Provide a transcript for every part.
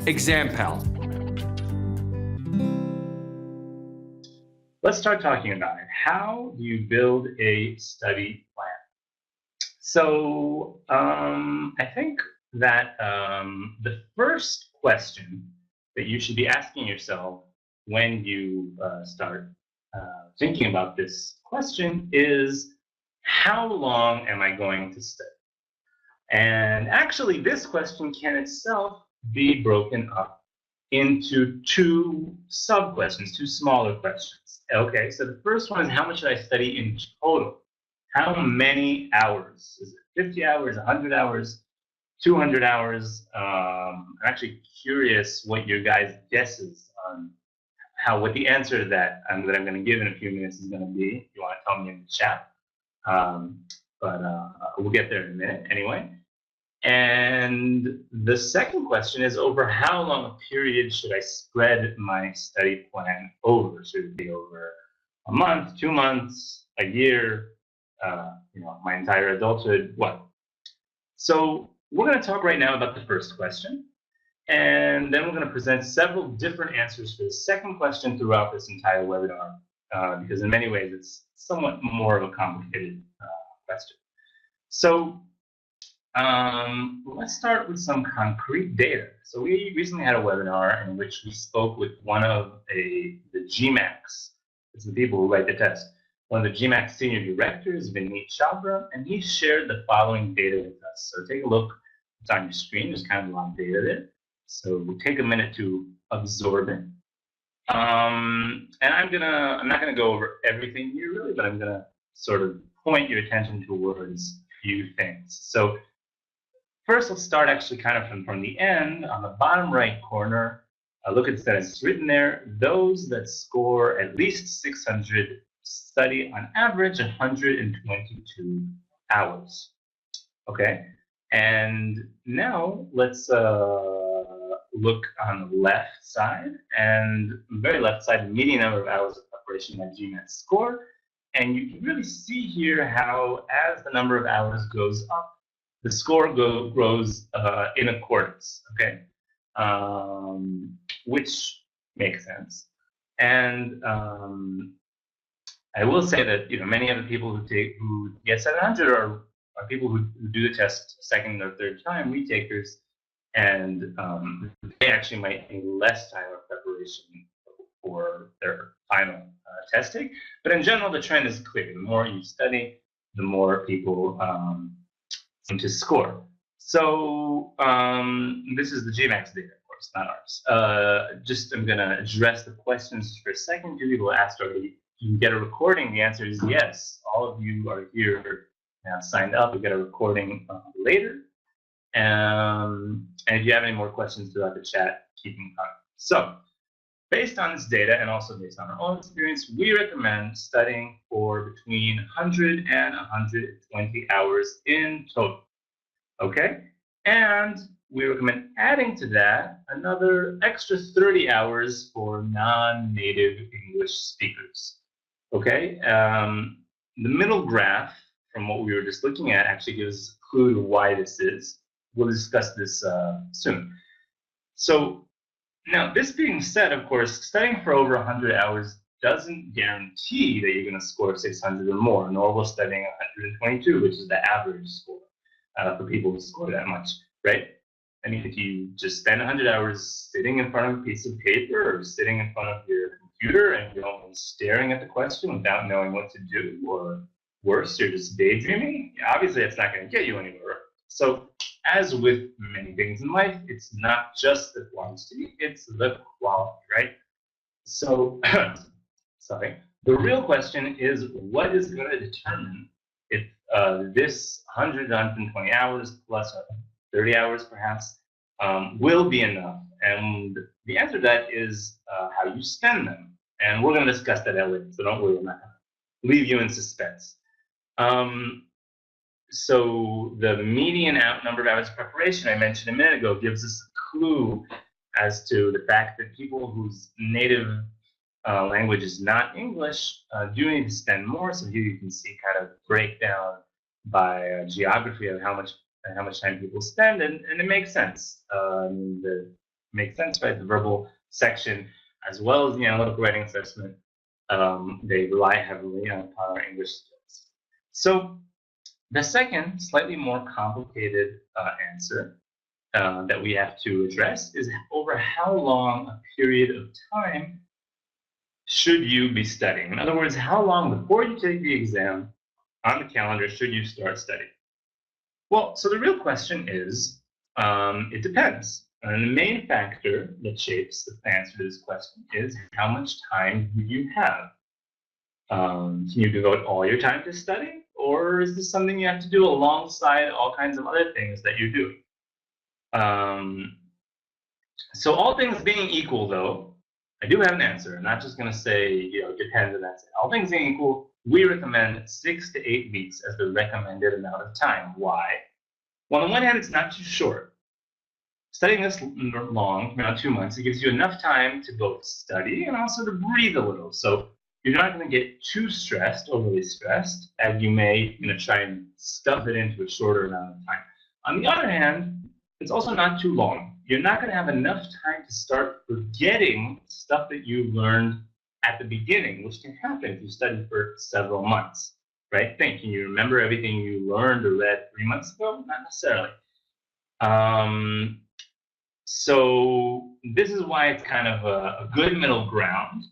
examPAL. Let's start talking about it. How do you build a study plan? So I think that the first question that you should be asking yourself when you start thinking about this question is, how long am I going to study? And actually, this question can itself be broken up into two sub-questions, two smaller questions. Okay, so the first one is, how much should I study in total? How many hours? Is it 50 hours, 100 hours, 200 hours? I'm actually curious what your guys' guesses on what the answer to that I'm going to give in a few minutes is going to be. If you want to tell me in the chat. But we'll get there in a minute anyway. And the second question is, over how long a period should I spread my study plan over? Should it be over a month, 2 months, a year, my entire adulthood, what? So we're going to talk right now about the first question, and then we're going to present several different answers for the second question throughout this entire webinar, because in many ways it's somewhat more of a complicated question. So let's start with some concrete data. So we recently had a webinar in which we spoke with one of the GMACs. It's the people who write the test. One of the GMAC senior directors, Vineet Chabra, and he shared the following data with us. So take a look. It's on your screen. There's kind of a lot of data there. So we'll take a minute to absorb it. And I'm not gonna go over everything here really, but I'm gonna sort of point your attention towards a few things. So first, let's start actually kind of from the end. On the bottom right corner, look at that. It's written there, those that score at least 600 study on average 122 hours. Okay, and now let's look on the left side, and the very left side, the median number of hours of preparation by GMAT score. And you can really see here how, as the number of hours goes up, the score grows in accordance, okay? Which makes sense. And I will say that many of the people who get 700 are people who do the test second or third time, retakers, and they actually might need less time of preparation for their final test take. But in general, the trend is clear. The more you study, the more people seem to score. So this is the GMAX data, of course, not ours. I'm going to address the questions for a second. Do people asked already? You can get a recording. The answer is yes. All of you are here now, signed up. You'll get a recording later. And if you have any more questions throughout the chat, keep them coming. So, based on this data and also based on our own experience, we recommend studying for between 100 and 120 hours in total. Okay? And we recommend adding to that another extra 30 hours for non-native English speakers. Okay? The middle graph from what we were just looking at actually gives a clue to why this is. We'll discuss this soon. So now, this being said, of course, studying for over 100 hours doesn't guarantee that you're going to score 600 or more, nor will studying 122, which is the average score for people who score that much, right? I mean, if you just spend 100 hours sitting in front of a piece of paper or sitting in front of your computer and you're only staring at the question without knowing what to do, or worse, you're just daydreaming, obviously that's not going to get you anywhere. So, as with many things in life, it's not just the quantity, it's the quality, right? So, sorry. The real question is, what is going to determine if this 100 to 120 hours plus 30 hours perhaps will be enough? And the answer to that is how you spend them. And we're going to discuss that later, so don't worry, I'm not going to leave you in suspense. So the median number of hours of preparation I mentioned a minute ago gives us a clue as to the fact that people whose native language is not English do need to spend more. So here you can see kind of breakdown by geography of how much time people spend, and it makes sense. The makes sense, right? The verbal section, as well as the analytical writing assessment, they rely heavily on our English skills. So the second, slightly more complicated answer that we have to address is over how long a period of time should you be studying? In other words, how long before you take the exam on the calendar should you start studying? Well, so the real question is, it depends. And the main factor that shapes the answer to this question is how much time do you have? Can you devote all your time to study? Or is this something you have to do alongside all kinds of other things that you do? So all things being equal, though, I do have an answer. I'm not just going to say, it depends and that's it. All things being equal, we recommend 6 to 8 weeks as the recommended amount of time. Why? Well, on the one hand, it's not too short. Studying this long, around 2 months, it gives you enough time to both study and also to breathe a little. So you're not going to get too stressed, overly stressed, as you may try and stuff it into a shorter amount of time. On the other hand, it's also not too long. You're not going to have enough time to start forgetting stuff that you learned at the beginning, which can happen if you study for several months, right? Can you remember everything you learned or read 3 months ago? Not necessarily. So this is why it's kind of a good middle ground,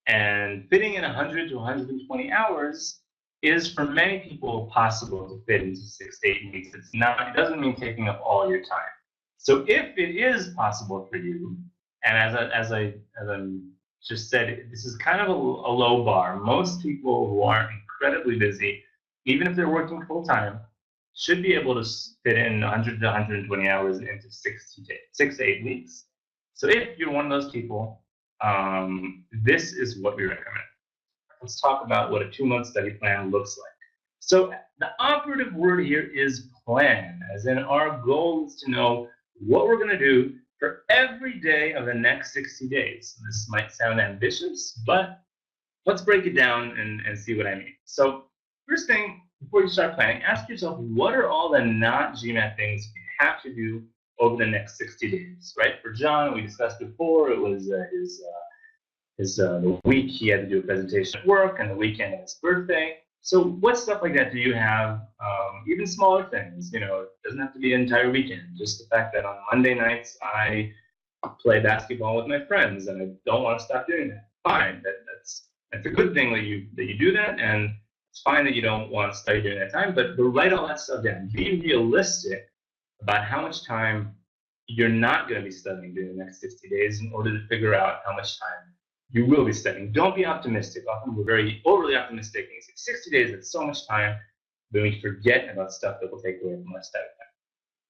and fitting in 100 to 120 hours is for many people possible to fit into 6 to 8 weeks. It's not, it doesn't mean taking up all your time. So if it is possible for you, and as I just said, this is kind of a low bar. Most people who aren't incredibly busy, even if they're working full time, should be able to fit in 100 to 120 hours into 6 to 8 weeks. So if you're one of those people, this is what we recommend. Let's talk about what a 2-month study plan looks like. So the operative word here is plan, as in our goal is to know what we're going to do for every day of the next 60 days. This might sound ambitious, but let's break it down and see what I mean. So first thing, before you start planning, ask yourself, what are all the not GMAT things you have to do over the next 60 days, right? For John, we discussed before, it was the week he had to do a presentation at work and the weekend of his birthday. So what stuff like that do you have? Even smaller things, it doesn't have to be an entire weekend. Just the fact that on Monday nights I play basketball with my friends and I don't want to stop doing that. Fine, that's a good thing that you do that, and it's fine that you don't want to study during that time, but write all that stuff down. Be realistic about how much time you're not going to be studying during the next 60 days in order to figure out how much time you will be studying. Don't be optimistic. Often we're very overly optimistic. And 60 days, that's so much time, then we forget about stuff that will take away from our study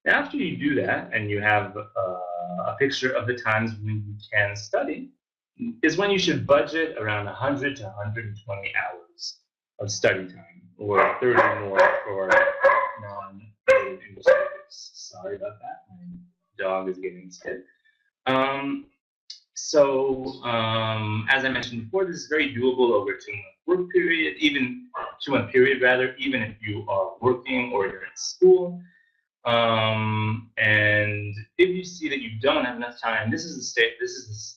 time. After you do that, and you have a picture of the times when you can study, is when you should budget around 100 to 120 hours of study time, or 30 more for non-native English speakers. Sorry about that. My dog is getting sick. As I mentioned before, this is very doable over a 2-month work period, even 2-month period rather, even if you are working or you're in school. And if you see that you don't have enough time, this is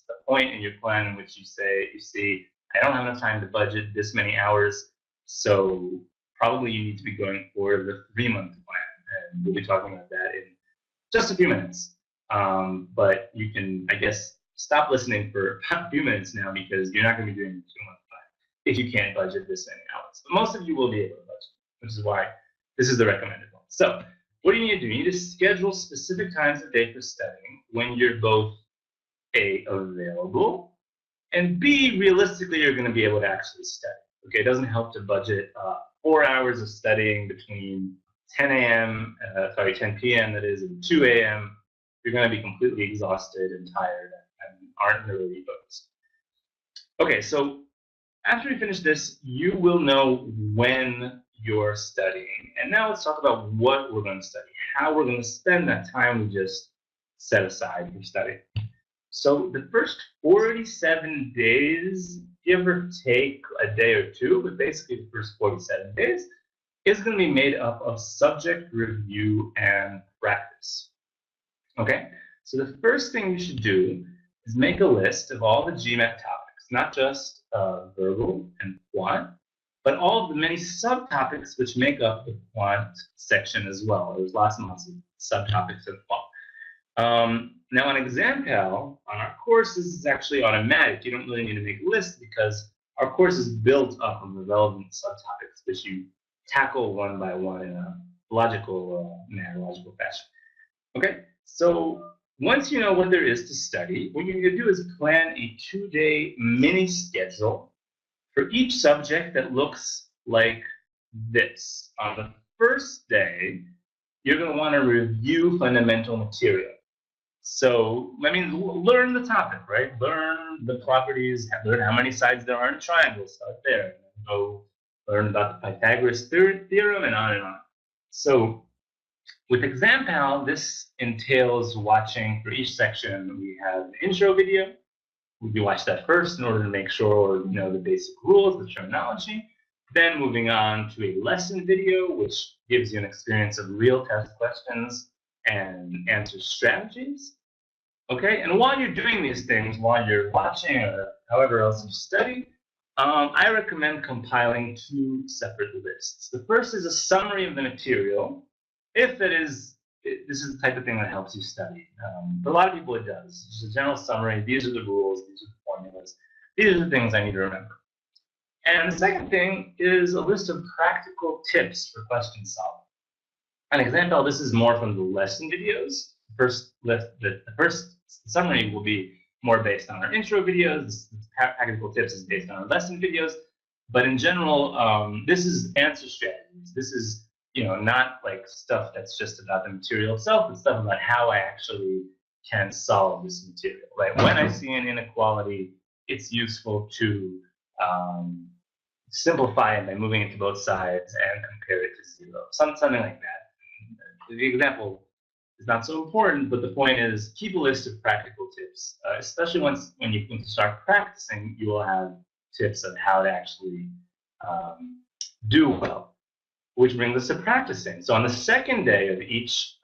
the point in your plan in which you see, I don't have enough time to budget this many hours, so probably you need to be going for the 3-month plan. And we'll be talking about that in just a few minutes. But you can, I guess, stop listening for a few minutes now, because you're not going to be doing the 2-month plan if you can't budget this many hours. But most of you will be able to budget, which is why this is the recommended one. So what do you need to do? You need to schedule specific times of day for studying when you're both A, available, and B, realistically, you're going to be able to actually study. Okay, it doesn't help to budget 4 hours of studying between 10 p.m. that is, and 2 a.m. You're going to be completely exhausted and tired and aren't really focused. Okay, so after we finish this, you will know when you're studying. And now let's talk about what we're going to study, how we're going to spend that time we just set aside for study. So the first 47 days, give or take a day or two, but basically the first 47 days is going to be made up of subject review and practice. Okay, So the first thing you should do is make a list of all the GMAT topics, not just verbal and quant, but all of the many subtopics which make up the quant section as well. There's lots and lots of subtopics of quant. Now on examPAL, on our course, this is actually automatic. You don't really need to make a list because our course is built up of the relevant subtopics, which you tackle one by one in a logical manner, logical fashion. Okay, so once you know what there is to study, what you're going to do is plan a 2-day mini schedule for each subject that looks like this. On the first day, you're going to want to review fundamental material. So, I mean, learn the topic, right? Learn the properties, learn how many sides there are in a triangle, start there. And then go learn about the Pythagoras theorem and on and on. So, with examPAL, this entails watching for each section. We have an intro video. You watch that first in order to make sure you know the basic rules, the terminology. Then moving on to a lesson video, which gives you an experience of real test questions and answer strategies. Okay, and while you're doing these things, while you're watching or however else you study, I recommend compiling 2 separate lists. The first is a summary of the material, if it is, this is the type of thing that helps you study. For a lot of people it does. It's just a general summary, these are the rules, these are the formulas, these are the things I need to remember. And the second thing is a list of practical tips for question solving. On examPAL, this is more from the lesson videos. The first summary will be more based on our intro videos. The practical tips is based on our lesson videos. But in general, this is answer strategies. This is not like stuff that's just about the material itself. It's stuff about how I actually can solve this material. Right? When I see an inequality, it's useful to simplify it by moving it to both sides and compare it to 0. Something like that. The example is not so important, but the point is keep a list of practical tips. Especially when you start practicing, you will have tips of how to actually do well, which brings us to practicing. So on the second day of each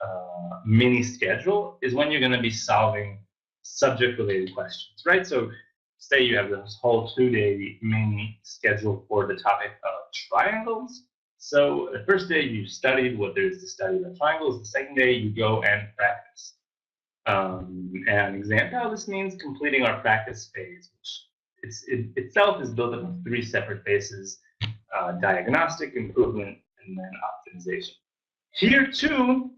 mini schedule is when you're going to be solving subject-related questions, right? So say you have this whole 2-day mini schedule for the topic of triangles. So the first day you studied what there is to study about triangles. The second day you go and practice. And examPAL, this means completing our practice phase, which itself is built up of 3 separate phases: diagnostic, improvement, and then optimization. Here too,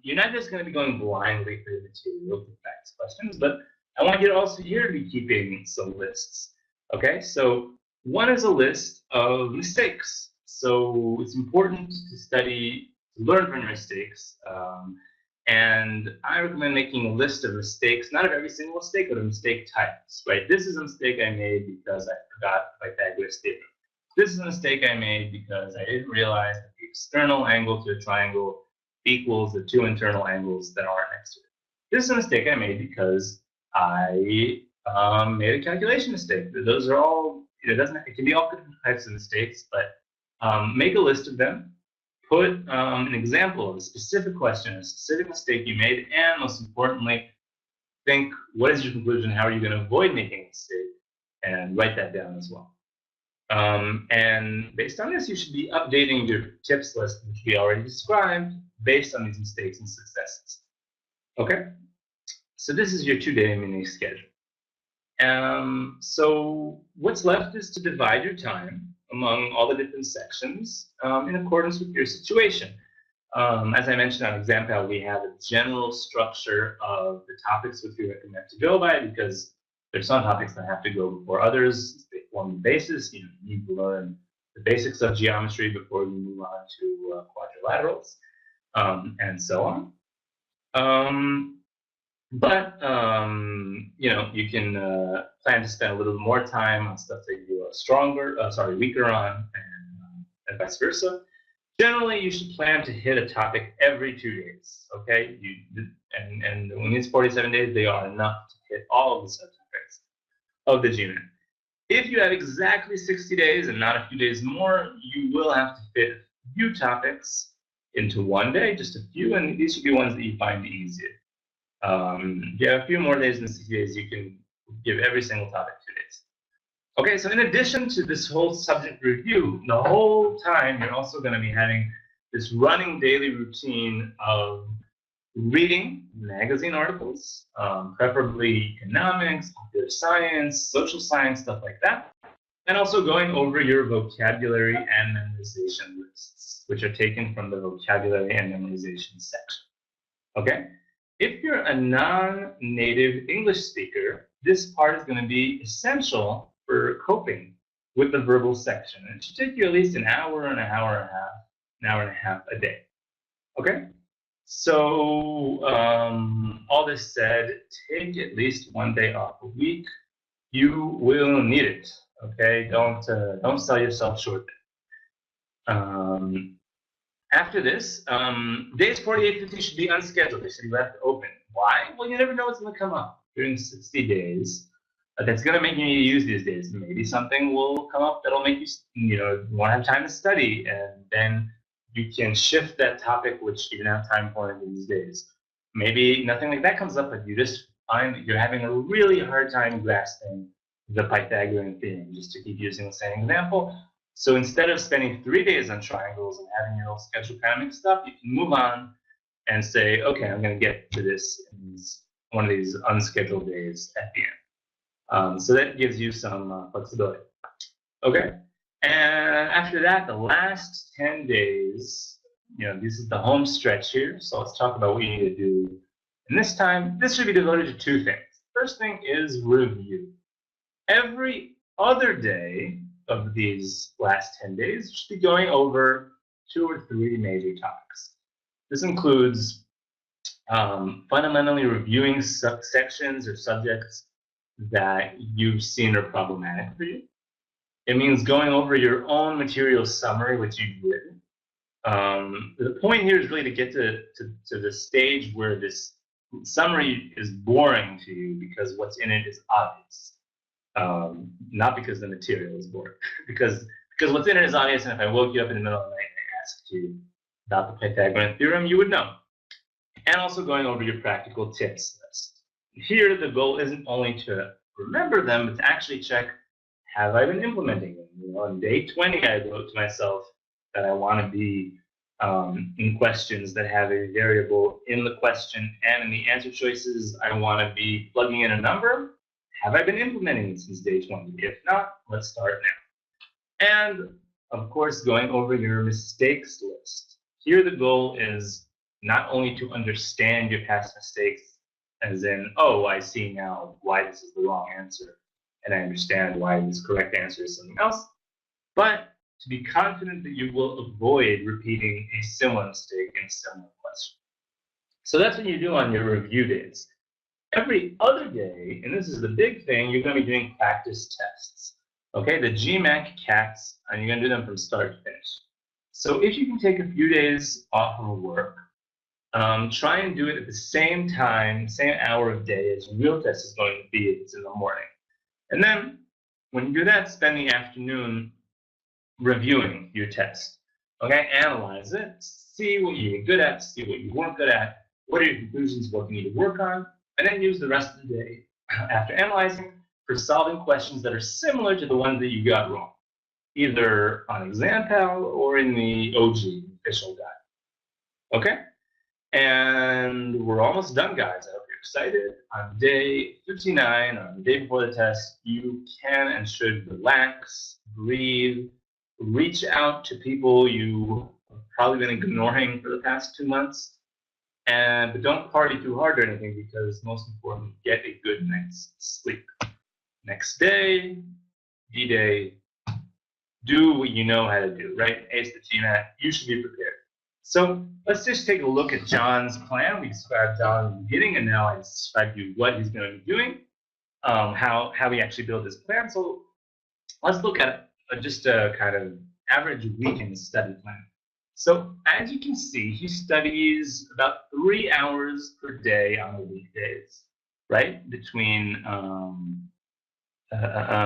you're not just going to be going blindly through the material to practice questions, but I want you to also here to be keeping some lists. Okay, so one is a list of mistakes. So it's important to study, to learn from your mistakes. And I recommend making a list of mistakes, not of every single mistake, but of mistake types. Right? This is a mistake I made because I forgot Pythagoras theorem. This is a mistake I made because I didn't realize that the external angle to a triangle equals the 2 internal angles that are next to it. This is a mistake I made because I made a calculation mistake. Those are all, it can be all different types of mistakes, but make a list of them. Put an example of a specific question, a specific mistake you made, and most importantly, think, what is your conclusion? How are you going to avoid making a mistake? And write that down as well. And based on this, you should be updating your tips list, which we already described, based on these mistakes and successes. Okay? So this is your 2-day mini schedule. So what's left is to divide your time among all the different sections in accordance with your situation. As I mentioned on examPAL, we have a general structure of the topics which we recommend to go by, because there's some topics that have to go before others. They form the basis. You need to learn the basics of geometry before you move on to quadrilaterals, and so on. You can plan to spend a little more time on stuff that you are weaker on, and vice versa. Generally, you should plan to hit a topic every 2 days. Okay, and when it's 47 days, they are enough to hit all of the subtopics of the GMAT. If you have exactly 60 days and not a few days more, you will have to fit a few topics into 1 day, just a few, and these should be ones that you find easier. If you have a few more days than 60 days, you can give every single topic 2 days. Okay, so in addition to this whole subject review, the whole time you're also going to be having this running daily routine of reading magazine articles, preferably economics, computer science, social science, stuff like that, and also going over your vocabulary and memorization lists, which are taken from the vocabulary and memorization section. Okay? If you're a non-native English speaker, this part is going to be essential for coping with the verbal section. It should take you at least an hour and a half a day. Okay? So all this said, take at least 1 day off a week. You will need it. Okay? Don't sell yourself short. After this, days 48, 50 should be unscheduled. They should be left open. Why? Well, you never know what's going to come up during 60 days. That's going to make you need to use these days. Maybe something will come up that'll make you, you won't have time to study, and then you can shift that topic which you didn't have time for in these days. Maybe nothing like that comes up, but you just find that you're having a really hard time grasping the Pythagorean theorem, just to keep using the same example. So instead of spending 3 days on triangles and having your whole schedule kind of mixed up, you can move on and say, okay, I'm going to get to this in one of these unscheduled days at the end. So that gives you some flexibility. Okay, and after that, the last 10 days, this is the home stretch here. So let's talk about what you need to do. And this time, this should be devoted to 2 things. First thing is review. Every other day of these last 10 days, you should be going over 2 or 3 major topics. This includes fundamentally reviewing sections or subjects that you've seen are problematic for you. It means going over your own material summary, which you've written. The point here is really to get to the stage where this summary is boring to you because what's in it is obvious. Not because the material is boring, because what's in it is obvious, and if I woke you up in the middle of the night and asked you about the Pythagorean theorem, you would know. And also going over your practical tips list. Here, the goal isn't only to remember them, but to actually check, have I been implementing them? On day 20, I wrote to myself that I want to be in questions that have a variable in the question, and in the answer choices, I want to be plugging in a number. Have I been implementing it since day 20? If not, let's start now. And, of course, going over your mistakes list. Here the goal is not only to understand your past mistakes, as in, oh, I see now why this is the wrong answer, and I understand why this correct answer is something else, but to be confident that you will avoid repeating a similar mistake in a similar question. So that's what you do on your review days. Every other day, and this is the big thing, you're going to be doing practice tests. Okay, the GMAC CATs, and you're going to do them from start to finish. So if you can take a few days off of work, try and do it at the same time, same hour of day as your real test is going to be if it's in the morning. And then when you do that, spend the afternoon reviewing your test. Okay, analyze it, see what you were good at, see what you weren't good at, what are your conclusions, what you need to work on, and then use the rest of the day after analyzing for solving questions that are similar to the ones that you got wrong, either on examPAL or in the OG official guide. Okay? And we're almost done, guys. I hope you're excited. On day 59, on the day before the test, you can and should relax, breathe, reach out to people you have probably been ignoring for the past 2 months. But don't party too hard or anything, because most importantly, get a good night's sleep. Next day, D-Day, do what you know how to do, right? Ace the GMAT, you should be prepared. So let's just take a look at John's plan. We described John in the beginning, and now I described to you what he's going to be doing, how we actually build this plan. So let's look at just a kind of average weekend study plan. So as you can see, he studies about 3 hours per day on the weekdays, right? Between 5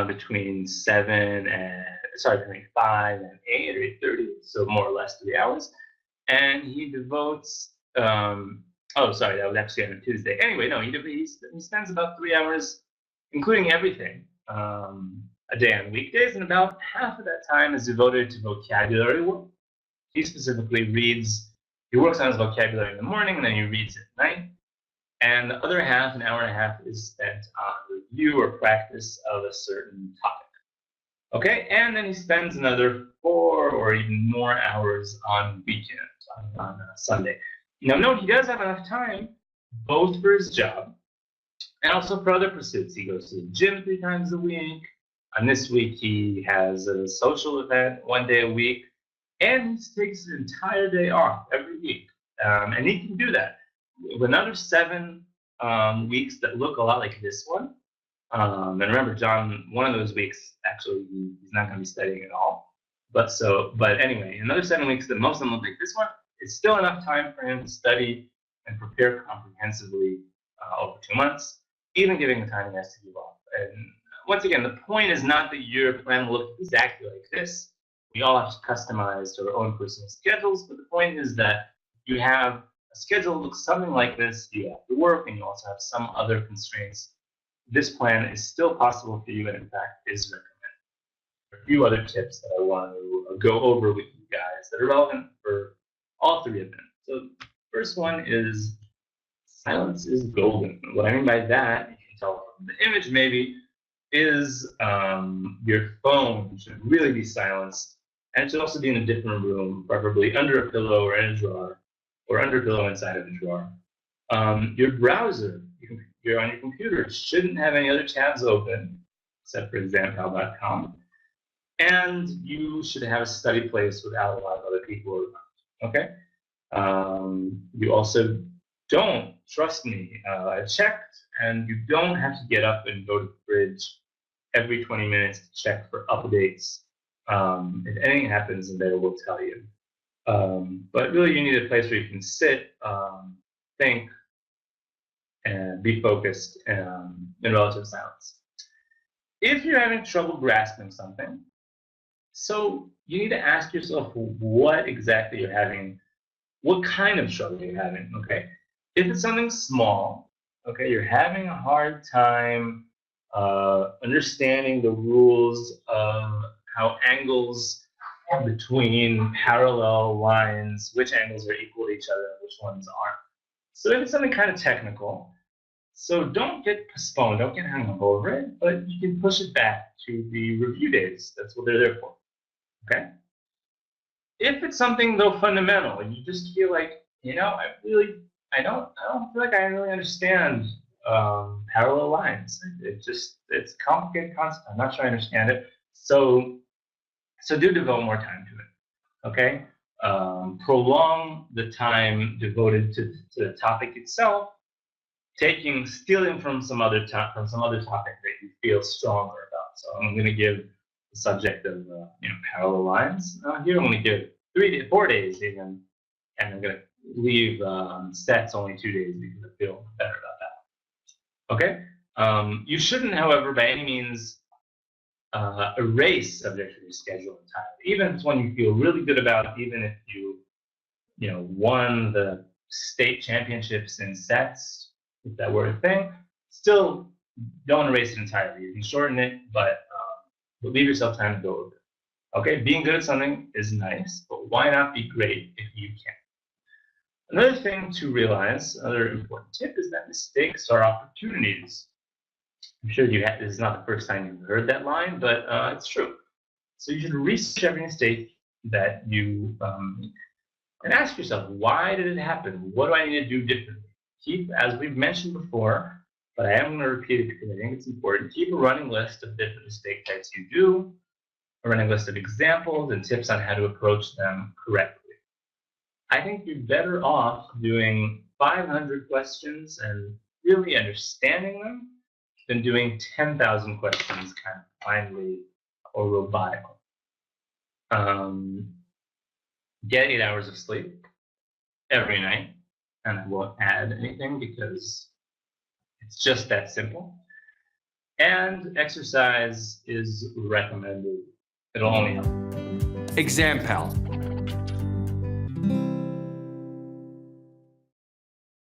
and 8 or 8:30, so more or less 3 hours. And he devotes, Oh, sorry, that was actually on a Tuesday. Anyway, no, he spends about 3 hours, including everything, a day on weekdays, and about half of that time is devoted to vocabulary work. He specifically he works on his vocabulary in the morning, and then he reads at night. And the other half, an hour and a half, is spent on review or practice of a certain topic. Okay, and then he spends another 4 or even more hours on weekends, on Sunday. Now, note he does have enough time both for his job and also for other pursuits. He goes to the gym 3 times a week. And this week he has a social event 1 day a week, and he takes an entire day off every week. And he can do that with another 7 weeks that look a lot like this one. And remember, John, one of those weeks, actually, he's not going to be studying at all. But anyway, another 7 weeks that most of them look like this one, it's still enough time for him to study and prepare comprehensively over 2 months, even giving the time he has to give off. And once again, the point is not that your plan will look exactly like this. We all have to customize to our own personal schedules, but the point is that you have a schedule that looks something like this. You have to work, and you also have some other constraints. This plan is still possible for you, and in fact is recommended. A few other tips that I want to go over with you guys that are relevant for all 3 of them. So the first one is silence is golden. What I mean by that, you can tell from the image maybe, is your phone should really be silenced, and it should also be in a different room, preferably under a pillow or in a drawer, or under a pillow inside of a drawer. Your browser, you're on your computer, shouldn't have any other tabs open except for examPAL.com, and you should have a study place without a lot of other people around. Okay. You also don't, trust me, I checked, and you don't have to get up and go to the fridge every 20 minutes to check for updates. If anything happens in there, we'll tell you. But really, you need a place where you can sit, think, and be focused in relative silence. If you're having trouble grasping something, so you need to ask yourself what exactly you're having, what kind of trouble you're having, okay? If it's something small, okay, you're having a hard time understanding the rules of how angles between parallel lines, which angles are equal to each other and which ones aren't. So if it's something kind of technical, so don't get postponed, don't get hung up over it, but you can push it back to the review days. That's what they're there for, okay? If it's something, though, fundamental, and you just feel like, you know, I don't feel like I really understand parallel lines. It's a complicated concept. I'm not sure I understand it. So do devote more time to it, okay? Prolong the time devoted to the topic itself, stealing from some other topic that you feel stronger about. So I'm going to give the subject of parallel lines. Here I'm going to give 4 days even, and I'm going to leave stats only 2 days because I feel better about that. Okay. You shouldn't, however, by any means erase subjects from your schedule entirely. Even if it's one you feel really good about, even if you won the state championships in sets, if that were a thing, still don't erase it entirely. You can shorten it, but leave yourself time to go over it. Okay, being good at something is nice, but why not be great if you can? Another thing to realize, another important tip, is that mistakes are opportunities. I'm sure this is not the first time you've heard that line, but it's true. So you should research every mistake that you and ask yourself, why did it happen? What do I need to do differently? Keep, as we've mentioned before, but I am going to repeat it because I think it's important, keep a running list of different mistake types you do, a running list of examples and tips on how to approach them correctly. I think you're better off doing 500 questions and really understanding them than doing 10,000 questions kind of blindly or robotically. Get 8 hours of sleep every night, and I won't add anything because it's just that simple. And exercise is recommended. It'll only help. examPAL,